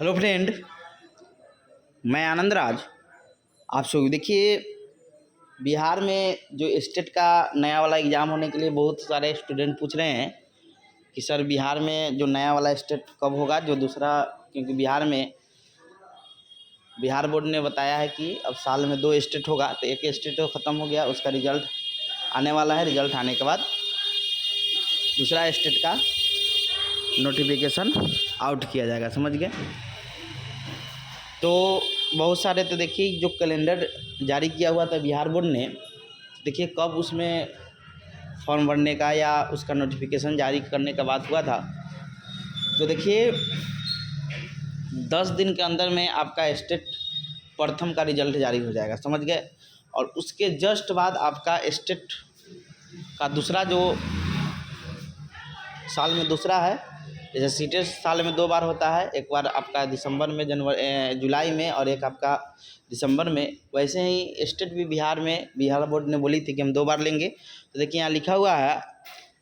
Hello friend, मैं आनंद राज। आप सब देखिए, बिहार में जो स्टेट का नया वाला एग्ज़ाम होने के लिए बहुत सारे स्टूडेंट पूछ रहे हैं कि सर बिहार में जो नया वाला स्टेट कब होगा, जो दूसरा। क्योंकि बिहार में बिहार बोर्ड ने बताया है कि अब साल में 2 स्टेट होगा, तो एक स्टेट तो ख़त्म हो गया, उसका रिजल्ट आने वाला है। रिजल्ट आने के बाद दूसरा स्टेट का नोटिफिकेशन आउट किया जाएगा, समझ गए। तो बहुत सारे, तो देखिए जो कैलेंडर जारी किया हुआ था बिहार बोर्ड ने, देखिए कब उसमें फॉर्म भरने का या उसका नोटिफिकेशन जारी करने का बात हुआ था। तो देखिए 10 दिन के अंदर में आपका स्टेट प्रथम का रिजल्ट जारी हो जाएगा, समझ गए। और उसके जस्ट बाद आपका स्टेट का दूसरा, जो साल में दूसरा है, जैसे सीटेट साल में 2 बार होता है, एक बार आपका दिसंबर में, जुलाई में, और एक आपका दिसंबर में। वैसे ही स्टेट भी बिहार में, बिहार बोर्ड ने बोली थी कि हम 2 बार लेंगे। तो देखिए यहाँ लिखा हुआ है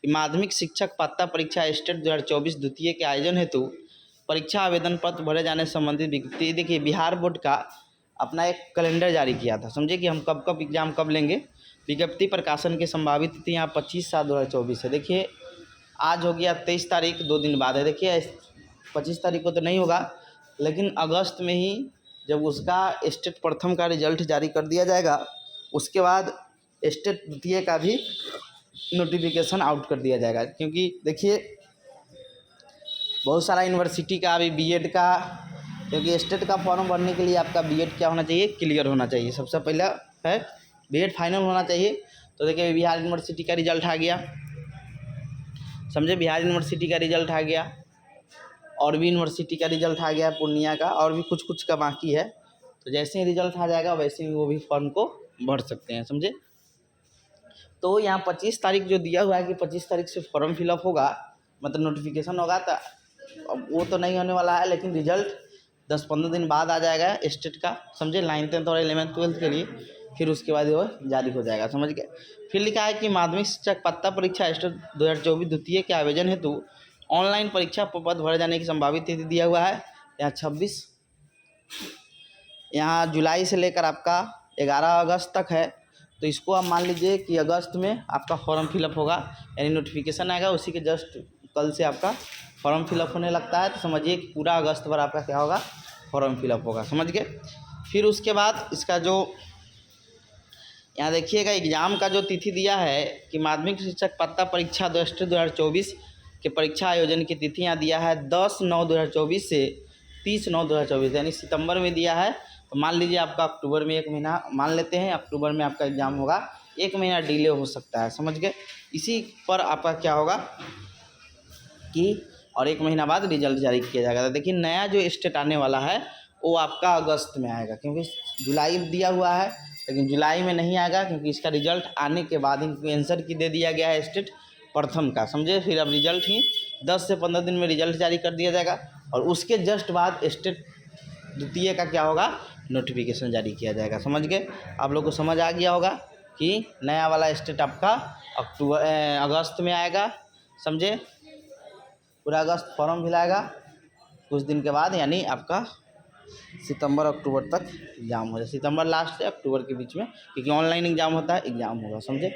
कि माध्यमिक शिक्षक पात्रता परीक्षा स्टेट 2024 द्वितीय के आयोजन हेतु परीक्षा आवेदन पत्र भरे जाने संबंधित विज्ञप्ति। देखिए बिहार बोर्ड का अपना एक कैलेंडर जारी किया था, समझे कि हम कब कब एग्ज़ाम कब लेंगे। विज्ञप्ति प्रकाशन की संभावित तिथि यहाँ 25/7/2024 है। देखिए आज हो गया 23 तारीख, 2 दिन बाद है। देखिए 25 तारीख को तो नहीं होगा, लेकिन अगस्त में ही जब उसका स्टेट प्रथम का रिजल्ट जारी कर दिया जाएगा, उसके बाद स्टेट द्वितीय का भी नोटिफिकेशन आउट कर दिया जाएगा। क्योंकि देखिए बहुत सारा यूनिवर्सिटी का अभी बीएड का, क्योंकि स्टेट का फॉर्म भरने के लिए आपका बीएड क्या होना चाहिए, क्लियर होना चाहिए। सबसे पहला है बीएड फाइनल होना चाहिए। तो देखिए बिहार यूनिवर्सिटी का रिजल्ट आ गया, समझे। बिहार यूनिवर्सिटी का रिजल्ट आ गया, और भी यूनिवर्सिटी का रिजल्ट आ गया, पूर्णिया का, और भी कुछ कुछ का बाकी है। तो जैसे ही रिजल्ट आ जाएगा वैसे ही वो भी फॉर्म को भर सकते हैं, समझे। तो यहाँ 25 तारीख जो दिया हुआ है कि 25 तारीख से फॉर्म फिलअप होगा, मतलब नोटिफिकेशन होगा, तो अब वो तो नहीं होने वाला है, लेकिन रिजल्ट 10-15 दिन बाद आ जाएगा स्टेट का, समझे। 9th 10th और 11th 12th के लिए, फिर उसके बाद वो जारी हो जाएगा, समझ गए। फिर लिखा है कि माध्यमिक शिक्षक पात्रता परीक्षा स्टेट 2024 द्वितीय के आवेदन हेतु ऑनलाइन परीक्षा पद भरे जाने की संभावित तिथि दिया हुआ है यहाँ 26, यहाँ जुलाई से लेकर आपका 11 अगस्त तक है। तो इसको आप मान लीजिए कि अगस्त में आपका फॉर्म फिलअप होगा, यानी नोटिफिकेशन आएगा, उसी के जस्ट कल से आपका फॉर्म फिलअप होने लगता है। तो समझिए कि पूरा अगस्त भर आपका क्या होगा, फॉर्म फिलअप होगा, समझ गए। फिर उसके बाद इसका जो यहाँ देखिएगा एग्ज़ाम का जो तिथि दिया है कि माध्यमिक शिक्षक पात्रता परीक्षा 2024 के परीक्षा आयोजन की तिथि यहाँ दिया है 10/9/2024 से 30/9/2024, यानी सितंबर में दिया है। तो मान लीजिए आपका अक्टूबर में 1 महीना मान लेते हैं, अक्टूबर में आपका एग्ज़ाम होगा, 1 महीना डिले हो सकता है, समझ गए। इसी पर आपका क्या होगा कि और 1 महीना बाद रिजल्ट जारी किया जाएगा। तो देखिए नया जो स्टेट आने वाला है वो आपका अगस्त में आएगा, क्योंकि जुलाई दिया हुआ है, लेकिन जुलाई में नहीं आएगा, क्योंकि इसका रिजल्ट आने के बाद ही आंसर की दे दिया गया है स्टेट प्रथम का, समझे। फिर अब रिजल्ट ही 10 से 15 दिन में रिजल्ट जारी कर दिया जाएगा, और उसके जस्ट बाद स्टेट द्वितीय का क्या होगा, नोटिफिकेशन जारी किया जाएगा, समझ गए। आप लोग को समझ आ गया होगा कि नया वाला स्टेट आपका अगस्त में आएगा, समझे। पूरा अगस्त फॉर्म फिलाएगा, कुछ दिन के बाद यानी आपका सितंबर अक्टूबर तक एग्ज़ाम हो जाए, सितंबर लास्ट से अक्टूबर के बीच में, क्योंकि ऑनलाइन एग्ज़ाम होता है, एग्ज़ाम होगा, समझे।